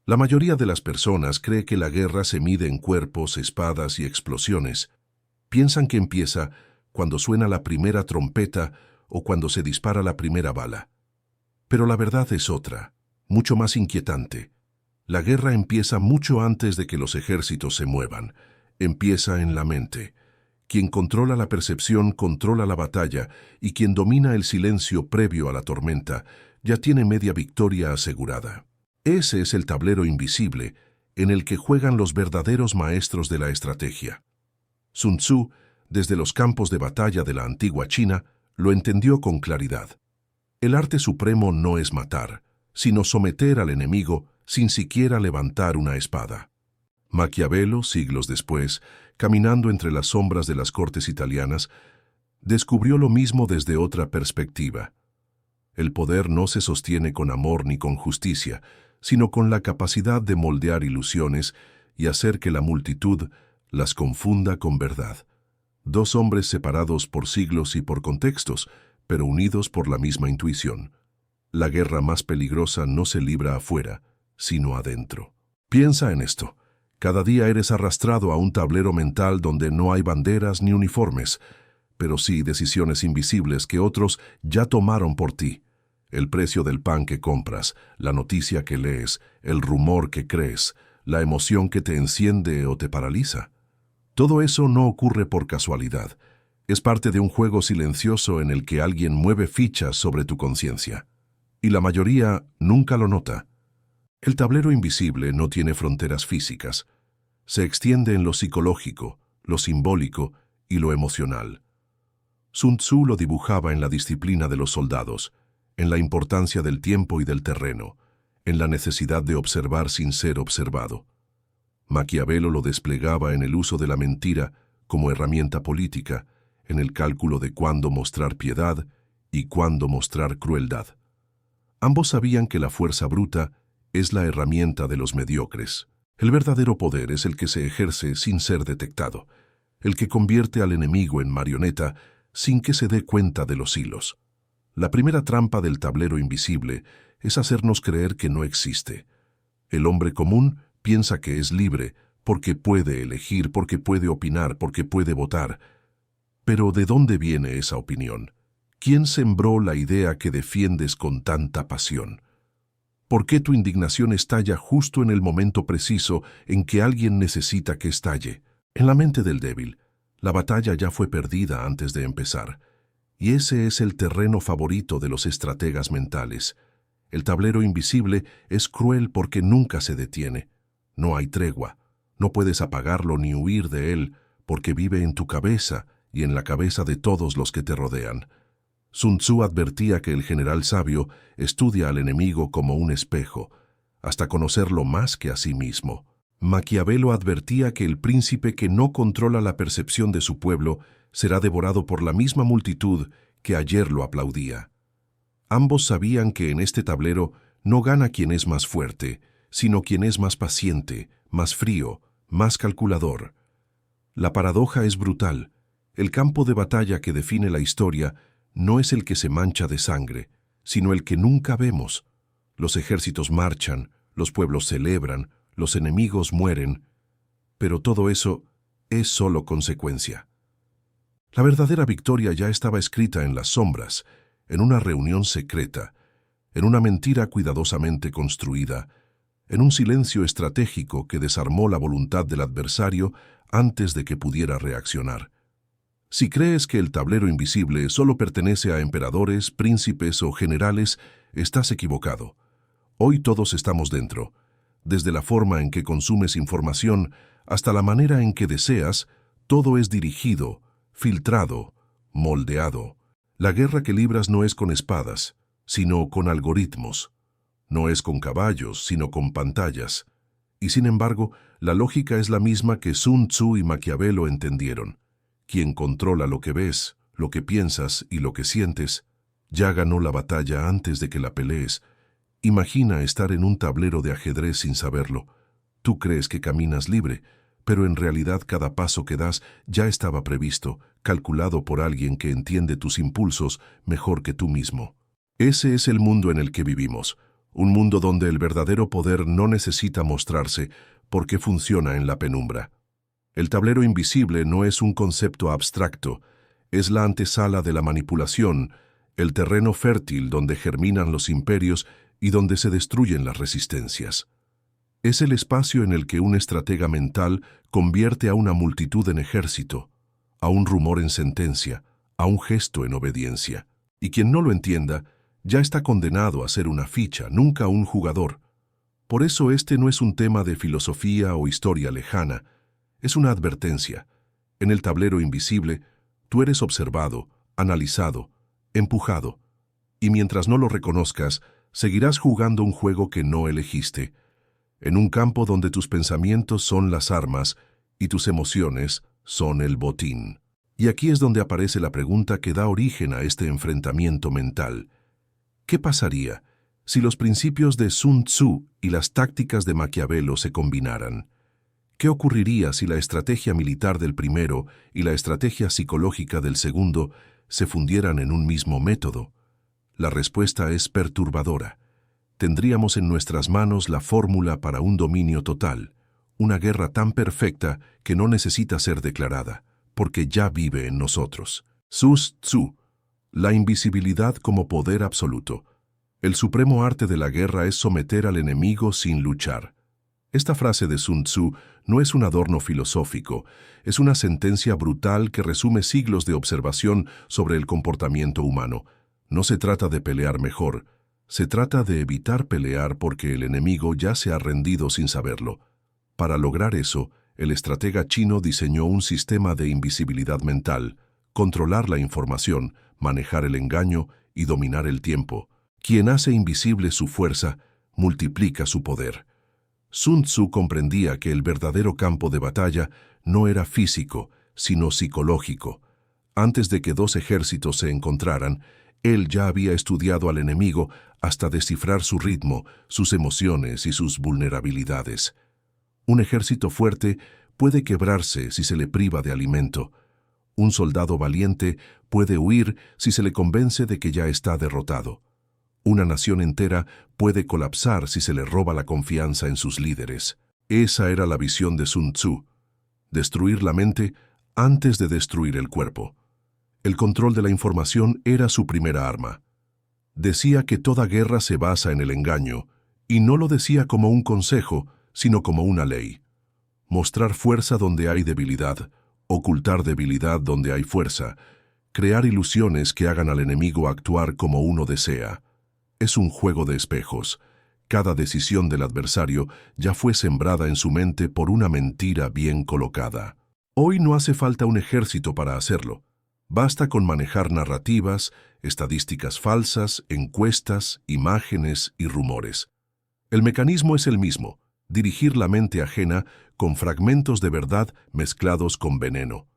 La mayoría de las personas cree que la guerra se mide en cuerpos, espadas y explosiones. Piensan que empieza cuando suena la primera trompeta o cuando se dispara la primera bala. Pero la verdad es otra, mucho más inquietante. La guerra empieza mucho antes de que los ejércitos se muevan. Empieza en la mente. Quien controla la percepción controla la batalla, y quien domina el silencio previo a la tormenta ya tiene media victoria asegurada. Ese es el tablero invisible en el que juegan los verdaderos maestros de la estrategia. Sun Tzu, desde los campos de batalla de la antigua China, lo entendió con claridad. El arte supremo no es matar, sino someter al enemigo sin siquiera levantar una espada. Maquiavelo, siglos después, caminando entre las sombras de las cortes italianas, descubrió lo mismo desde otra perspectiva. El poder no se sostiene con amor ni con justicia, sino con la capacidad de moldear ilusiones y hacer que la multitud las confunda con verdad. Dos hombres separados por siglos y por contextos, pero unidos por la misma intuición. La guerra más peligrosa no se libra afuera, sino adentro. Piensa en esto. Cada día eres arrastrado a un tablero mental donde no hay banderas ni uniformes, pero sí decisiones invisibles que otros ya tomaron por ti. El precio del pan que compras, la noticia que lees, el rumor que crees, la emoción que te enciende o te paraliza. Todo eso no ocurre por casualidad. Es parte de un juego silencioso en el que alguien mueve fichas sobre tu conciencia. Y la mayoría nunca lo nota. El tablero invisible no tiene fronteras físicas. Se extiende en lo psicológico, lo simbólico y lo emocional. Sun Tzu lo dibujaba en la disciplina de los soldados, en la importancia del tiempo y del terreno, en la necesidad de observar sin ser observado. Maquiavelo lo desplegaba en el uso de la mentira como herramienta política, en el cálculo de cuándo mostrar piedad y cuándo mostrar crueldad. Ambos sabían que la fuerza bruta es la herramienta de los mediocres. El verdadero poder es el que se ejerce sin ser detectado, el que convierte al enemigo en marioneta sin que se dé cuenta de los hilos. La primera trampa del tablero invisible es hacernos creer que no existe. El hombre común piensa que es libre porque puede elegir, porque puede opinar, porque puede votar. Pero ¿de dónde viene esa opinión? ¿Quién sembró la idea que defiendes con tanta pasión? ¿Por qué tu indignación estalla justo en el momento preciso en que alguien necesita que estalle? En la mente del débil, la batalla ya fue perdida antes de empezar. Y ese es el terreno favorito de los estrategas mentales. El tablero invisible es cruel porque nunca se detiene. No hay tregua. No puedes apagarlo ni huir de él porque vive en tu cabeza y en la cabeza de todos los que te rodean. Sun Tzu advertía que el general sabio estudia al enemigo como un espejo, hasta conocerlo más que a sí mismo. Maquiavelo advertía que el príncipe que no controla la percepción de su pueblo será devorado por la misma multitud que ayer lo aplaudía. Ambos sabían que en este tablero no gana quien es más fuerte, sino quien es más paciente, más frío, más calculador. La paradoja es brutal. El campo de batalla que define la historia no es el que se mancha de sangre, sino el que nunca vemos. Los ejércitos marchan, los pueblos celebran, los enemigos mueren, pero todo eso es solo consecuencia. La verdadera victoria ya estaba escrita en las sombras, en una reunión secreta, en una mentira cuidadosamente construida, en un silencio estratégico que desarmó la voluntad del adversario antes de que pudiera reaccionar. Si crees que el tablero invisible solo pertenece a emperadores, príncipes o generales, estás equivocado. Hoy todos estamos dentro. Desde la forma en que consumes información hasta la manera en que deseas, todo es dirigido, filtrado, moldeado. La guerra que libras no es con espadas, sino con algoritmos. No es con caballos, sino con pantallas. Y sin embargo, la lógica es la misma que Sun Tzu y Maquiavelo entendieron. Quien controla lo que ves, lo que piensas y lo que sientes, ya ganó la batalla antes de que la pelees. Imagina estar en un tablero de ajedrez sin saberlo. Tú crees que caminas libre, pero en realidad cada paso que das ya estaba previsto, calculado por alguien que entiende tus impulsos mejor que tú mismo. Ese es el mundo en el que vivimos, Un mundo donde el verdadero poder no necesita mostrarse porque funciona en la penumbra. El tablero invisible no es un concepto abstracto, es la antesala de la manipulación, el terreno fértil donde germinan los imperios y donde se destruyen las resistencias. Es el espacio en el que un estratega mental convierte a una multitud en ejército, a un rumor en sentencia, a un gesto en obediencia. Y quien no lo entienda, ya está condenado a ser una ficha, nunca un jugador. Por eso este no es un tema de filosofía o historia lejana, es una advertencia. En el tablero invisible, tú eres observado, analizado, empujado, y mientras no lo reconozcas, seguirás jugando un juego que no elegiste, en un campo donde tus pensamientos son las armas y tus emociones son el botín. Y aquí es donde aparece la pregunta que da origen a este enfrentamiento mental. ¿Qué pasaría si los principios de Sun Tzu y las tácticas de Maquiavelo se combinaran? ¿Qué ocurriría si la estrategia militar del primero y la estrategia psicológica del segundo se fundieran en un mismo método? La respuesta es perturbadora. Tendríamos en nuestras manos la fórmula para un dominio total, una guerra tan perfecta que no necesita ser declarada, porque ya vive en nosotros. Sun Tzu, la invisibilidad como poder absoluto. El supremo arte de la guerra es someter al enemigo sin luchar. Esta frase de Sun Tzu no es un adorno filosófico, es una sentencia brutal que resume siglos de observación sobre el comportamiento humano. No se trata de pelear mejor, se trata de evitar pelear porque el enemigo ya se ha rendido sin saberlo. Para lograr eso, el estratega chino diseñó un sistema de invisibilidad mental, controlar la información, manejar el engaño y dominar el tiempo. Quien hace invisible su fuerza, multiplica su poder. Sun Tzu comprendía que el verdadero campo de batalla no era físico, sino psicológico. Antes de que dos ejércitos se encontraran, él ya había estudiado al enemigo hasta descifrar su ritmo, sus emociones y sus vulnerabilidades. Un ejército fuerte puede quebrarse si se le priva de alimento. Un soldado valiente puede huir si se le convence de que ya está derrotado. Una nación entera puede colapsar si se le roba la confianza en sus líderes. Esa era la visión de Sun Tzu: destruir la mente antes de destruir el cuerpo. El control de la información era su primera arma. Decía que toda guerra se basa en el engaño, y no lo decía como un consejo, sino como una ley. Mostrar fuerza donde hay debilidad, ocultar debilidad donde hay fuerza, crear ilusiones que hagan al enemigo actuar como uno desea. Es un juego de espejos. Cada decisión del adversario ya fue sembrada en su mente por una mentira bien colocada. Hoy no hace falta un ejército para hacerlo. Basta con manejar narrativas, estadísticas falsas, encuestas, imágenes y rumores. El mecanismo es el mismo: dirigir la mente ajena con fragmentos de verdad mezclados con veneno.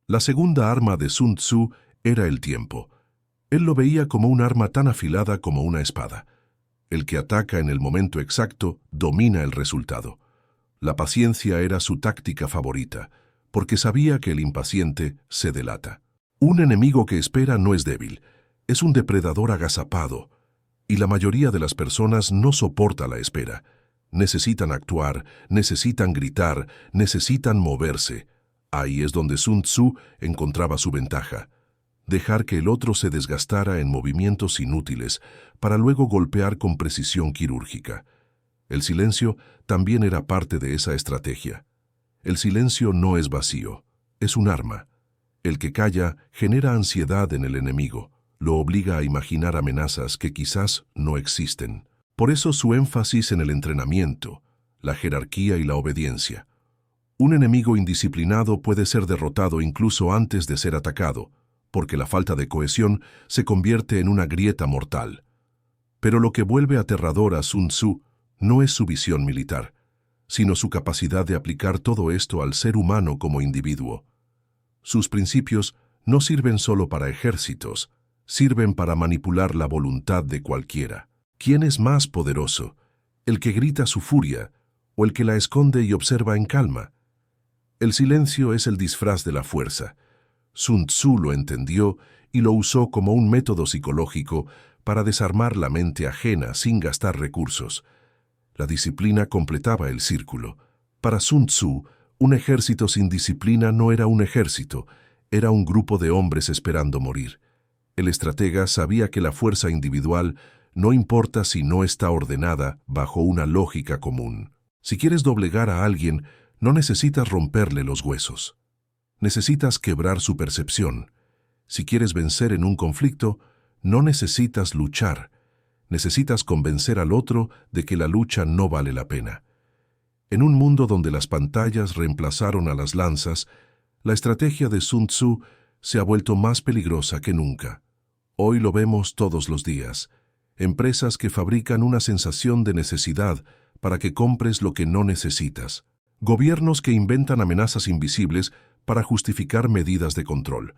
La segunda arma de Sun Tzu era el tiempo. Él lo veía como un arma tan afilada como una espada. El que ataca en el momento exacto domina el resultado. La paciencia era su táctica favorita, porque sabía que el impaciente se delata. Un enemigo que espera no es débil, es un depredador agazapado, y la mayoría de las personas no soporta la espera. Necesitan actuar, necesitan gritar, necesitan moverse. Ahí es donde Sun Tzu encontraba su ventaja: dejar que el otro se desgastara en movimientos inútiles para luego golpear con precisión quirúrgica. El silencio también era parte de esa estrategia. El silencio no es vacío, es un arma. El que calla genera ansiedad en el enemigo, lo obliga a imaginar amenazas que quizás no existen. Por eso su énfasis en el entrenamiento, la jerarquía y la obediencia. Un enemigo indisciplinado puede ser derrotado incluso antes de ser atacado, porque la falta de cohesión se convierte en una grieta mortal. Pero lo que vuelve aterrador a Sun Tzu no es su visión militar, sino su capacidad de aplicar todo esto al ser humano como individuo. Sus principios no sirven solo para ejércitos, sirven para manipular la voluntad de cualquiera. ¿Quién es más poderoso? ¿El que grita su furia o el que la esconde y observa en calma? El silencio es el disfraz de la fuerza. Sun Tzu lo entendió y lo usó como un método psicológico para desarmar la mente ajena sin gastar recursos. La disciplina completaba el círculo. Para Sun Tzu, un ejército sin disciplina no era un ejército, era un grupo de hombres esperando morir. El estratega sabía que la fuerza individual no importa si no está ordenada bajo una lógica común. Si quieres doblegar a alguien, no necesitas romperle los huesos. Necesitas quebrar su percepción. Si quieres vencer en un conflicto, no necesitas luchar. Necesitas convencer al otro de que la lucha no vale la pena. En un mundo donde las pantallas reemplazaron a las lanzas, la estrategia de Sun Tzu se ha vuelto más peligrosa que nunca. Hoy lo vemos todos los días. Empresas que fabrican una sensación de necesidad para que compres lo que no necesitas. Gobiernos que inventan amenazas invisibles para justificar medidas de control.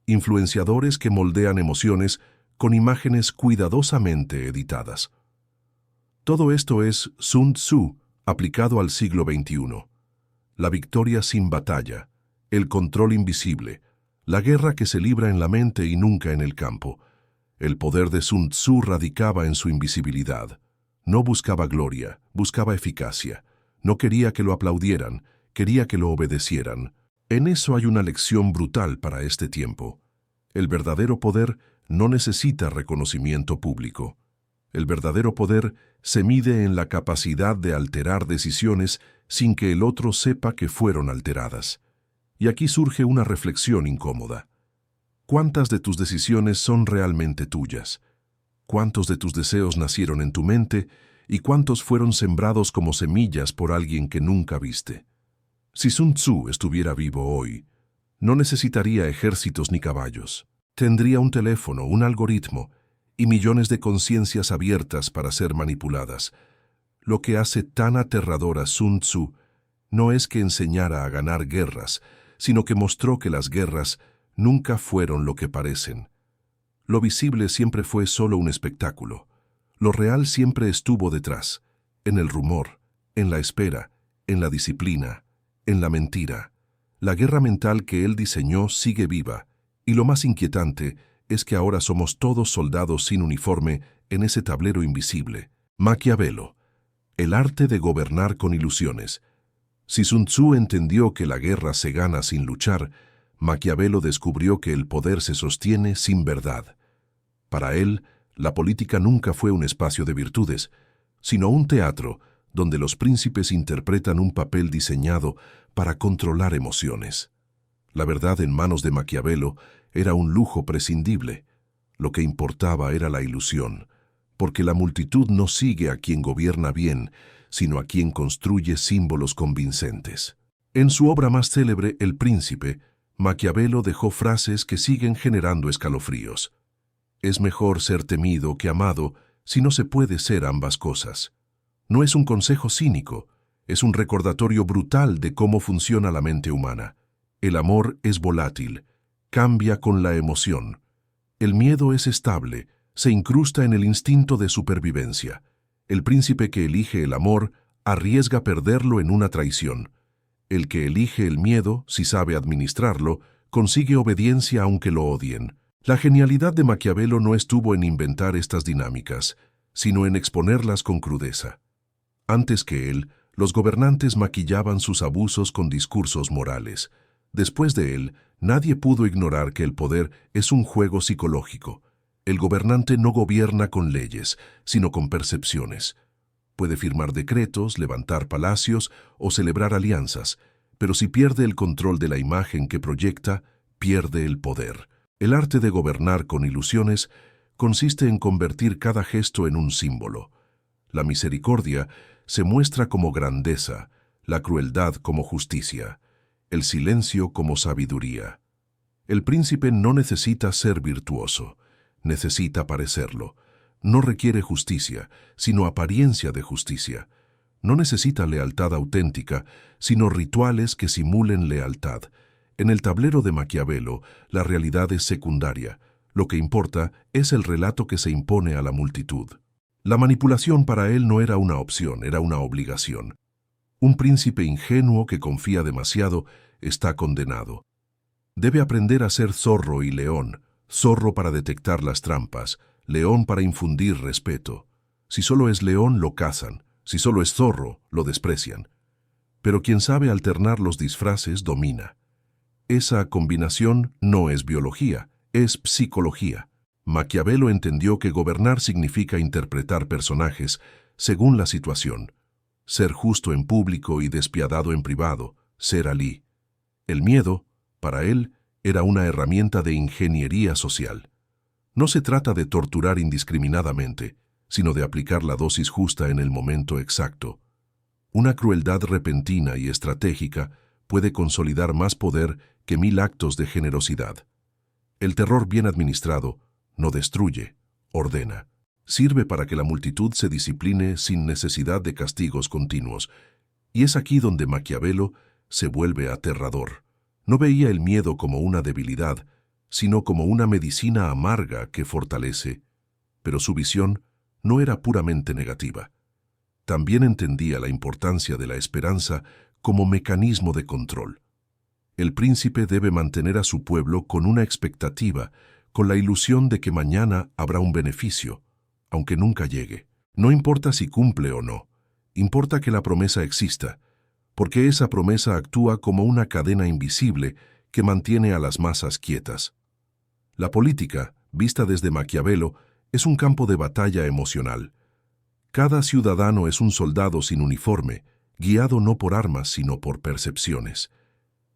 Influenciadores que moldean emociones con imágenes cuidadosamente editadas. Todo esto es Sun Tzu aplicado al siglo XXI. La victoria sin batalla, el control invisible, la guerra que se libra en la mente y nunca en el campo. El poder de Sun Tzu radicaba en su invisibilidad. No buscaba gloria, buscaba eficacia. No quería que lo aplaudieran, quería que lo obedecieran. En eso hay una lección brutal para este tiempo. El verdadero poder no necesita reconocimiento público. El verdadero poder se mide en la capacidad de alterar decisiones sin que el otro sepa que fueron alteradas. Y aquí surge una reflexión incómoda. ¿Cuántas de tus decisiones son realmente tuyas? ¿Cuántos de tus deseos nacieron en tu mente y cuántos fueron sembrados como semillas por alguien que nunca viste? Si Sun Tzu estuviera vivo hoy, no necesitaría ejércitos ni caballos. Tendría un teléfono, un algoritmo y millones de conciencias abiertas para ser manipuladas. Lo que hace tan aterrador a Sun Tzu no es que enseñara a ganar guerras, sino que mostró que las guerras nunca fueron lo que parecen. Lo visible siempre fue solo un espectáculo. Lo real siempre estuvo detrás, en el rumor, en la espera, en la disciplina, en la mentira. La guerra mental que él diseñó sigue viva, y lo más inquietante es que ahora somos todos soldados sin uniforme en ese tablero invisible. Maquiavelo, el arte de gobernar con ilusiones. Si Sun Tzu entendió que la guerra se gana sin luchar, Maquiavelo descubrió que el poder se sostiene sin verdad. Para él, la política nunca fue un espacio de virtudes, sino un teatro donde los príncipes interpretan un papel diseñado para controlar emociones. La verdad en manos de Maquiavelo era un lujo prescindible. Lo que importaba era la ilusión, porque la multitud no sigue a quien gobierna bien, sino a quien construye símbolos convincentes. En su obra más célebre, El Príncipe, Maquiavelo dejó frases que siguen generando escalofríos. Es mejor ser temido que amado si no se puede ser ambas cosas. No es un consejo cínico, es un recordatorio brutal de cómo funciona la mente humana. El amor es volátil, cambia con la emoción. El miedo es estable, se incrusta en el instinto de supervivencia. El príncipe que elige el amor arriesga perderlo en una traición. El que elige el miedo, si sabe administrarlo, consigue obediencia aunque lo odien. La genialidad de Maquiavelo no estuvo en inventar estas dinámicas, sino en exponerlas con crudeza. Antes que él, los gobernantes maquillaban sus abusos con discursos morales. Después de él, nadie pudo ignorar que el poder es un juego psicológico. El gobernante no gobierna con leyes, sino con percepciones. Puede firmar decretos, levantar palacios o celebrar alianzas, pero si pierde el control de la imagen que proyecta, pierde el poder. El arte de gobernar con ilusiones consiste en convertir cada gesto en un símbolo. La misericordia se muestra como grandeza, la crueldad como justicia, el silencio como sabiduría. El príncipe no necesita ser virtuoso, necesita parecerlo. No requiere justicia, sino apariencia de justicia. No necesita lealtad auténtica, sino rituales que simulen lealtad. En el tablero de Maquiavelo, la realidad es secundaria. Lo que importa es el relato que se impone a la multitud. La manipulación para él no era una opción, era una obligación. Un príncipe ingenuo que confía demasiado está condenado. Debe aprender a ser zorro y león, zorro para detectar las trampas, león para infundir respeto. Si solo es león, lo cazan. Si solo es zorro, lo desprecian. Pero quien sabe alternar los disfraces domina. Esa combinación no es biología, es psicología. Maquiavelo entendió que gobernar significa interpretar personajes según la situación. Ser justo en público y despiadado en privado, ser Alí. El miedo, para él, era una herramienta de ingeniería social. No se trata de torturar indiscriminadamente, sino de aplicar la dosis justa en el momento exacto. Una crueldad repentina y estratégica puede consolidar más poder que 1000 actos de generosidad. El terror bien administrado no destruye, ordena. Sirve para que la multitud se discipline sin necesidad de castigos continuos. Y es aquí donde Maquiavelo se vuelve aterrador. No veía el miedo como una debilidad, sino como una medicina amarga que fortalece. Pero su visión no era puramente negativa. También entendía la importancia de la esperanza como mecanismo de control. El príncipe debe mantener a su pueblo con una expectativa, con la ilusión de que mañana habrá un beneficio, aunque nunca llegue. No importa si cumple o no, importa que la promesa exista, porque esa promesa actúa como una cadena invisible que mantiene a las masas quietas. La política, vista desde Maquiavelo, es un campo de batalla emocional. Cada ciudadano es un soldado sin uniforme, guiado no por armas sino por percepciones.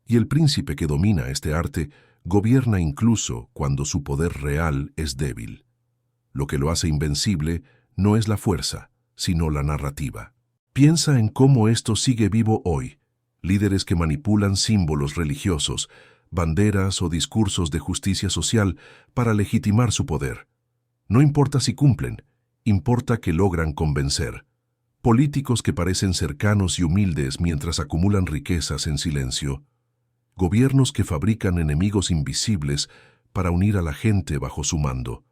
Y el príncipe que domina este arte gobierna incluso cuando su poder real es débil. Lo que lo hace invencible no es la fuerza, sino la narrativa. Piensa en cómo esto sigue vivo hoy. Líderes que manipulan símbolos religiosos, banderas o discursos de justicia social para legitimar su poder. No importa si cumplen, importa que logran convencer. Políticos que parecen cercanos y humildes mientras acumulan riquezas en silencio. Gobiernos que fabrican enemigos invisibles para unir a la gente bajo su mando.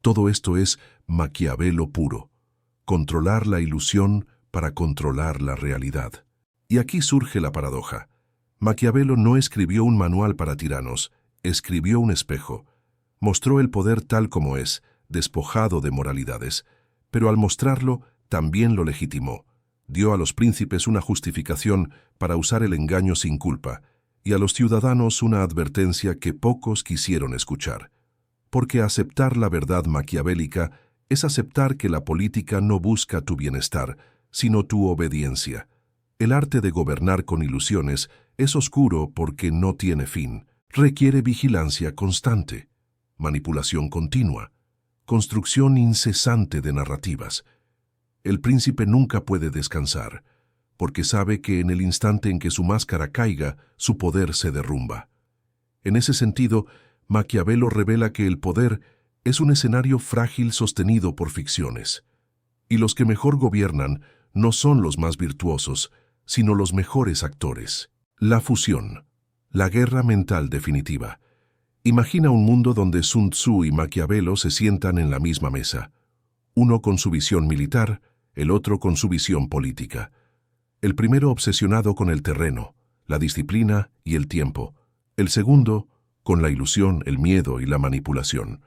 Todo esto es Maquiavelo puro. Controlar la ilusión para controlar la realidad. Y aquí surge la paradoja. Maquiavelo no escribió un manual para tiranos, escribió un espejo. Mostró el poder tal como es, despojado de moralidades, pero al mostrarlo también lo legitimó. Dio a los príncipes una justificación para usar el engaño sin culpa, y a los ciudadanos una advertencia que pocos quisieron escuchar. Porque aceptar la verdad maquiavélica es aceptar que la política no busca tu bienestar, sino tu obediencia. El arte de gobernar con ilusiones es oscuro porque no tiene fin. Requiere vigilancia constante, manipulación continua, construcción incesante de narrativas. El príncipe nunca puede descansar, porque sabe que en el instante en que su máscara caiga, su poder se derrumba. En ese sentido, Maquiavelo revela que el poder es un escenario frágil sostenido por ficciones. Y los que mejor gobiernan no son los más virtuosos, sino los mejores actores. La fusión, la guerra mental definitiva. Imagina un mundo donde Sun Tzu y Maquiavelo se sientan en la misma mesa. Uno con su visión militar, el otro con su visión política. El primero obsesionado con el terreno, la disciplina y el tiempo. El segundo con la ilusión, el miedo y la manipulación.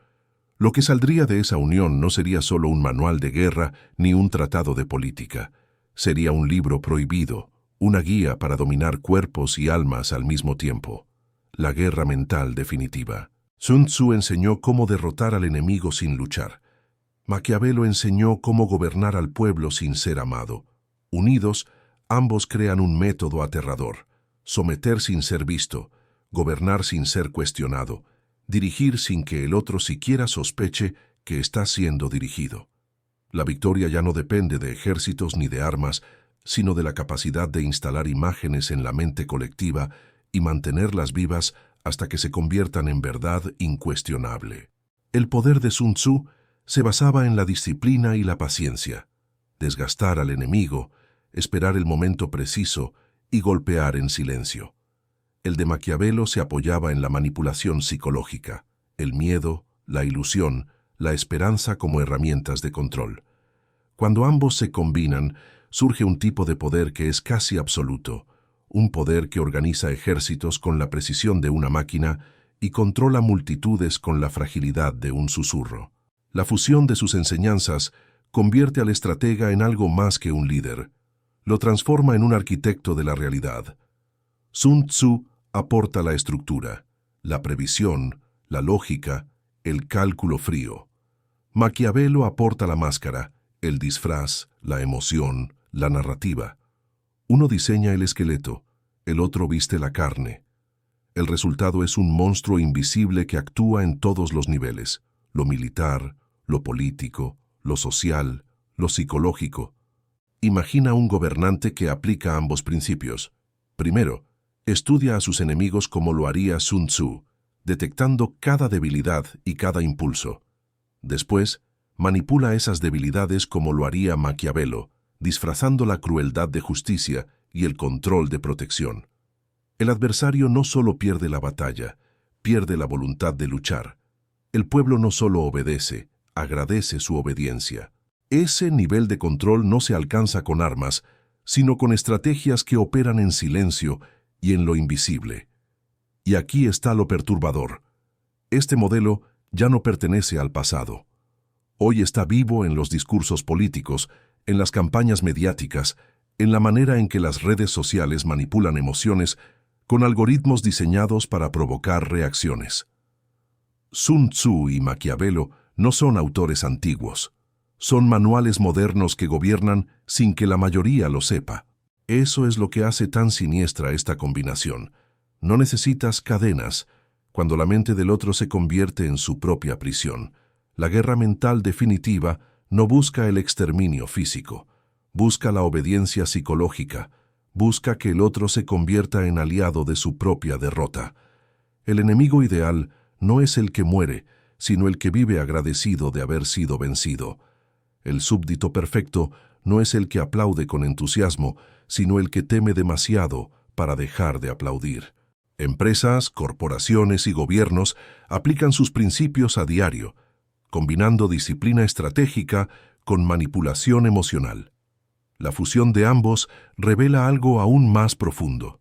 Lo que saldría de esa unión no sería solo un manual de guerra ni un tratado de política. Sería un libro prohibido, una guía para dominar cuerpos y almas al mismo tiempo. La guerra mental definitiva. Sun Tzu enseñó cómo derrotar al enemigo sin luchar. Maquiavelo enseñó cómo gobernar al pueblo sin ser amado. Unidos, ambos crean un método aterrador. Someter sin ser visto, gobernar sin ser cuestionado, dirigir sin que el otro siquiera sospeche que está siendo dirigido. La victoria ya no depende de ejércitos ni de armas, sino de la capacidad de instalar imágenes en la mente colectiva y mantenerlas vivas hasta que se conviertan en verdad incuestionable. El poder de Sun Tzu se basaba en la disciplina y la paciencia, desgastar al enemigo, esperar el momento preciso y golpear en silencio. El de Maquiavelo se apoyaba en la manipulación psicológica, el miedo, la ilusión, la esperanza como herramientas de control. Cuando ambos se combinan, surge un tipo de poder que es casi absoluto, un poder que organiza ejércitos con la precisión de una máquina y controla multitudes con la fragilidad de un susurro. La fusión de sus enseñanzas convierte al estratega en algo más que un líder. Lo transforma en un arquitecto de la realidad. Sun Tzu aporta la estructura, la previsión, la lógica, el cálculo frío. Maquiavelo aporta la máscara, el disfraz, la emoción, la narrativa. Uno diseña el esqueleto, el otro viste la carne. El resultado es un monstruo invisible que actúa en todos los niveles, lo militar, lo político, lo social, lo psicológico. Imagina un gobernante que aplica ambos principios. Primero, estudia a sus enemigos como lo haría Sun Tzu, detectando cada debilidad y cada impulso. Después, manipula esas debilidades como lo haría Maquiavelo, disfrazando la crueldad de justicia y el control de protección. El adversario no solo pierde la batalla, pierde la voluntad de luchar. El pueblo no solo obedece, agradece su obediencia. Ese nivel de control no se alcanza con armas, sino con estrategias que operan en silencio y en lo invisible. Y aquí está lo perturbador. Este modelo ya no pertenece al pasado. Hoy está vivo en los discursos políticos, en las campañas mediáticas, en la manera en que las redes sociales manipulan emociones con algoritmos diseñados para provocar reacciones. Sun Tzu y Maquiavelo no son autores antiguos. Son manuales modernos que gobiernan sin que la mayoría lo sepa. Eso es lo que hace tan siniestra esta combinación. No necesitas cadenas cuando la mente del otro se convierte en su propia prisión. La guerra mental definitiva no busca el exterminio físico, busca la obediencia psicológica, busca que el otro se convierta en aliado de su propia derrota. El enemigo ideal no es el que muere, sino el que vive agradecido de haber sido vencido. El súbdito perfecto no es el que aplaude con entusiasmo, sino el que teme demasiado para dejar de aplaudir. Empresas, corporaciones y gobiernos aplican sus principios a diario, combinando disciplina estratégica con manipulación emocional. La fusión de ambos revela algo aún más profundo,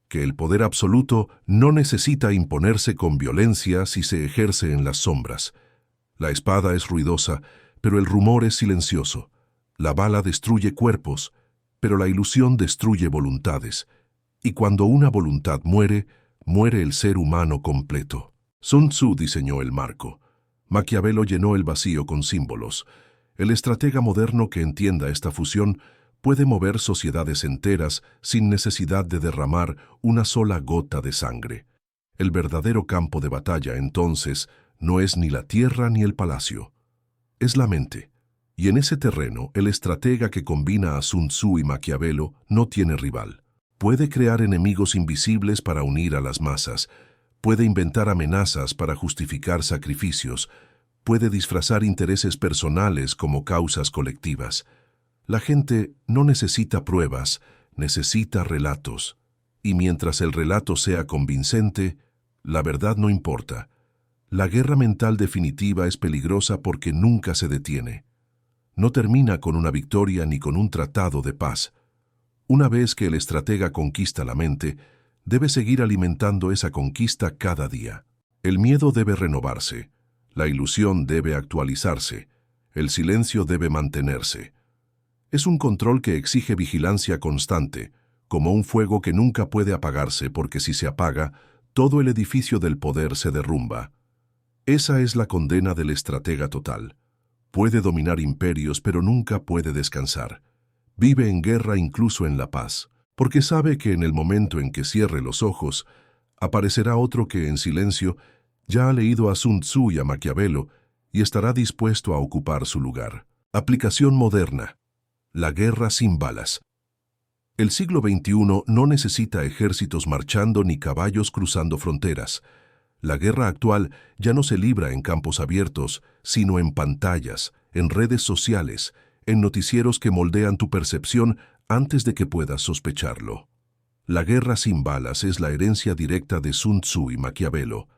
que el poder absoluto no necesita imponerse con violencia si se ejerce en las sombras. La espada es ruidosa, pero el rumor es silencioso. La bala destruye cuerpos, pero la ilusión destruye voluntades. Y cuando una voluntad muere, muere el ser humano completo. Sun Tzu diseñó el marco. Maquiavelo llenó el vacío con símbolos. El estratega moderno que entienda esta fusión puede mover sociedades enteras sin necesidad de derramar una sola gota de sangre. El verdadero campo de batalla, entonces, no es ni la tierra ni el palacio. Es la mente. Y en ese terreno, el estratega que combina a Sun Tzu y Maquiavelo no tiene rival. Puede crear enemigos invisibles para unir a las masas, puede inventar amenazas para justificar sacrificios, puede disfrazar intereses personales como causas colectivas. La gente no necesita pruebas, necesita relatos. Y mientras el relato sea convincente, la verdad no importa. La guerra mental definitiva es peligrosa porque nunca se detiene. No termina con una victoria ni con un tratado de paz. Una vez que el estratega conquista la mente, debe seguir alimentando esa conquista cada día. El miedo debe renovarse, la ilusión debe actualizarse, el silencio debe mantenerse. Es un control que exige vigilancia constante, como un fuego que nunca puede apagarse porque si se apaga, todo el edificio del poder se derrumba. Esa es la condena del estratega total. Puede dominar imperios, pero nunca puede descansar. Vive en guerra incluso en la paz, porque sabe que en el momento en que cierre los ojos, aparecerá otro que en silencio ya ha leído a Sun Tzu y a Maquiavelo y estará dispuesto a ocupar su lugar. Aplicación moderna. La guerra sin balas. El siglo XXI no necesita ejércitos marchando ni caballos cruzando fronteras. La guerra actual ya no se libra en campos abiertos, sino en pantallas, en redes sociales, en noticieros que moldean tu percepción antes de que puedas sospecharlo. La guerra sin balas es la herencia directa de Sun Tzu y Maquiavelo.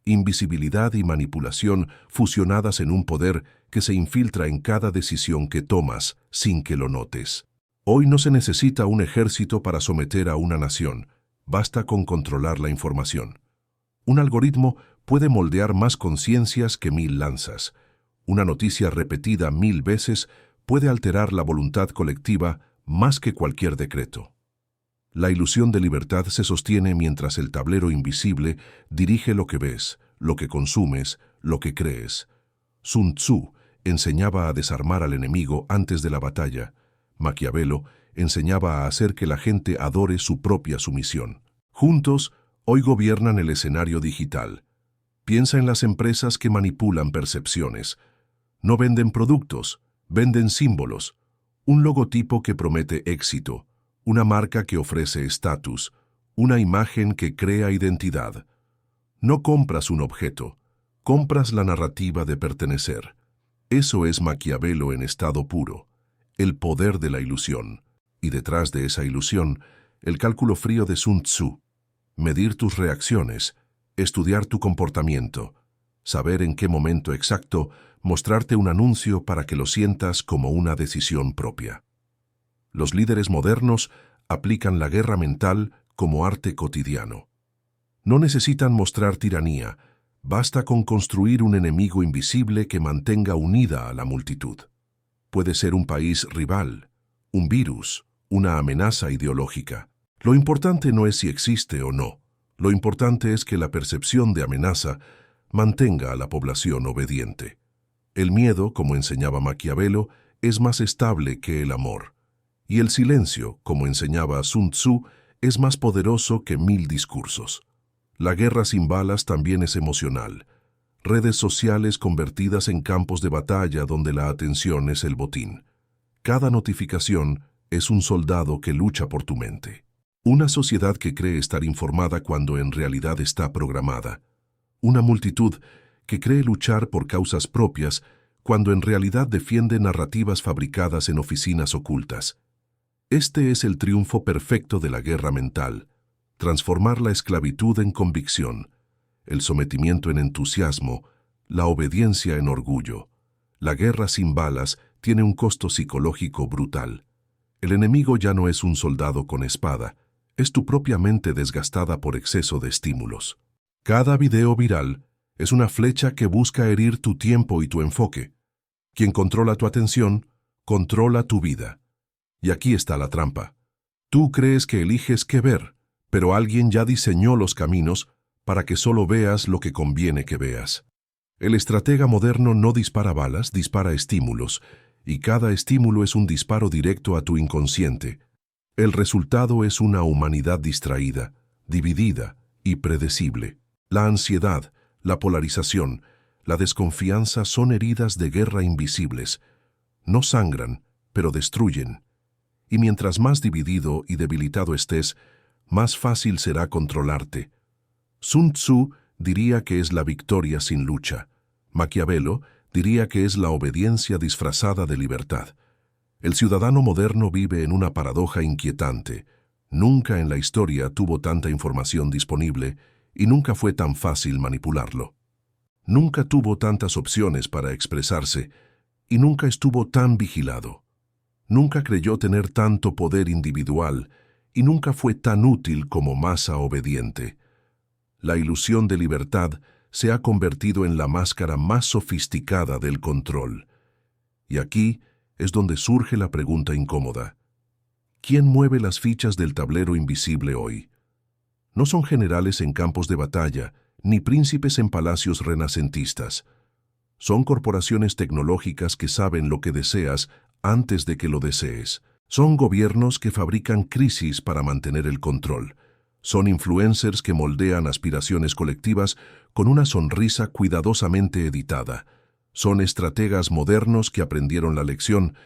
Invisibilidad y manipulación fusionadas en un poder que se infiltra en cada decisión que tomas sin que lo notes. Hoy no se necesita un ejército para someter a una nación, basta con controlar la información. Un algoritmo puede moldear más conciencias que 1000 lanzas. Una noticia repetida 1000 veces puede alterar la voluntad colectiva más que cualquier decreto. La ilusión de libertad se sostiene mientras el tablero invisible dirige lo que ves, lo que consumes, lo que crees. Sun Tzu enseñaba a desarmar al enemigo antes de la batalla. Maquiavelo enseñaba a hacer que la gente adore su propia sumisión. Juntos, hoy gobiernan el escenario digital. Piensa en las empresas que manipulan percepciones. No venden productos, venden símbolos. Un logotipo que promete éxito, una marca que ofrece estatus, una imagen que crea identidad. No compras un objeto, compras la narrativa de pertenecer. Eso es Maquiavelo en estado puro, el poder de la ilusión. Y detrás de esa ilusión, el cálculo frío de Sun Tzu. Medir tus reacciones, estudiar tu comportamiento, saber en qué momento exacto mostrarte un anuncio para que lo sientas como una decisión propia. Los líderes modernos aplican la guerra mental como arte cotidiano. No necesitan mostrar tiranía, basta con construir un enemigo invisible que mantenga unida a la multitud. Puede ser un país rival, un virus, una amenaza ideológica. Lo importante no es si existe o no. Lo importante es que la percepción de amenaza mantenga a la población obediente. El miedo, como enseñaba Maquiavelo, es más estable que el amor. Y el silencio, como enseñaba Sun Tzu, es más poderoso que 1000 discursos. La guerra sin balas también es emocional. Redes sociales convertidas en campos de batalla donde la atención es el botín. Cada notificación es un soldado que lucha por tu mente. Una sociedad que cree estar informada cuando en realidad está programada. Una multitud que cree luchar por causas propias cuando en realidad defiende narrativas fabricadas en oficinas ocultas. Este es el triunfo perfecto de la guerra mental. Transformar la esclavitud en convicción, el sometimiento en entusiasmo, la obediencia en orgullo. La guerra sin balas tiene un costo psicológico brutal. El enemigo ya no es un soldado con espada, es tu propia mente desgastada por exceso de estímulos. Cada video viral es una flecha que busca herir tu tiempo y tu enfoque. Quien controla tu atención, controla tu vida. Y aquí está la trampa. Tú crees que eliges qué ver, pero alguien ya diseñó los caminos para que solo veas lo que conviene que veas. El estratega moderno no dispara balas, dispara estímulos, y cada estímulo es un disparo directo a tu inconsciente. El resultado es una humanidad distraída, dividida y predecible. La ansiedad, la polarización, la desconfianza son heridas de guerra invisibles. No sangran, pero destruyen. Y mientras más dividido y debilitado estés, más fácil será controlarte. Sun Tzu diría que es la victoria sin lucha. Maquiavelo diría que es la obediencia disfrazada de libertad. El ciudadano moderno vive en una paradoja inquietante. Nunca en la historia tuvo tanta información disponible y nunca fue tan fácil manipularlo. Nunca tuvo tantas opciones para expresarse y nunca estuvo tan vigilado. Nunca creyó tener tanto poder individual y nunca fue tan útil como masa obediente. La ilusión de libertad se ha convertido en la máscara más sofisticada del control. Y aquí es donde surge la pregunta incómoda. ¿Quién mueve las fichas del tablero invisible hoy? No son generales en campos de batalla, ni príncipes en palacios renacentistas. Son corporaciones tecnológicas que saben lo que deseas antes de que lo desees. Son gobiernos que fabrican crisis para mantener el control. Son influencers que moldean aspiraciones colectivas con una sonrisa cuidadosamente editada. Son estrategas modernos que aprendieron la lección.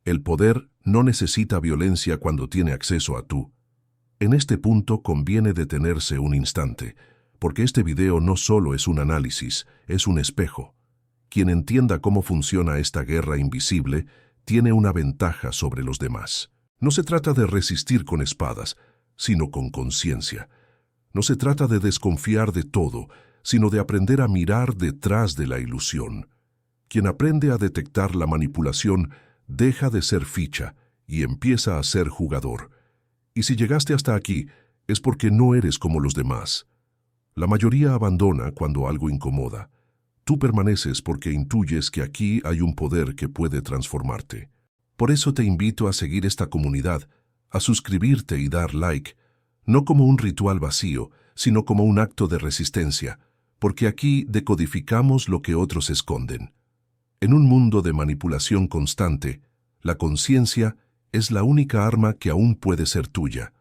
El poder no necesita violencia cuando tiene acceso a tú. En este punto conviene detenerse un instante, porque este video no solo es un análisis, es un espejo. Quien entienda cómo funciona esta guerra invisible tiene una ventaja sobre los demás. No se trata de resistir con espadas, sino con conciencia. No se trata de desconfiar de todo, sino de aprender a mirar detrás de la ilusión. Quien aprende a detectar la manipulación deja de ser ficha y empieza a ser jugador. Y si llegaste hasta aquí, es porque no eres como los demás. La mayoría abandona cuando algo incomoda. Tú permaneces porque intuyes que aquí hay un poder que puede transformarte. Por eso te invito a seguir esta comunidad, a suscribirte y dar like, no como un ritual vacío, sino como un acto de resistencia, porque aquí decodificamos lo que otros esconden. En un mundo de manipulación constante, la conciencia es la única arma que aún puede ser tuya.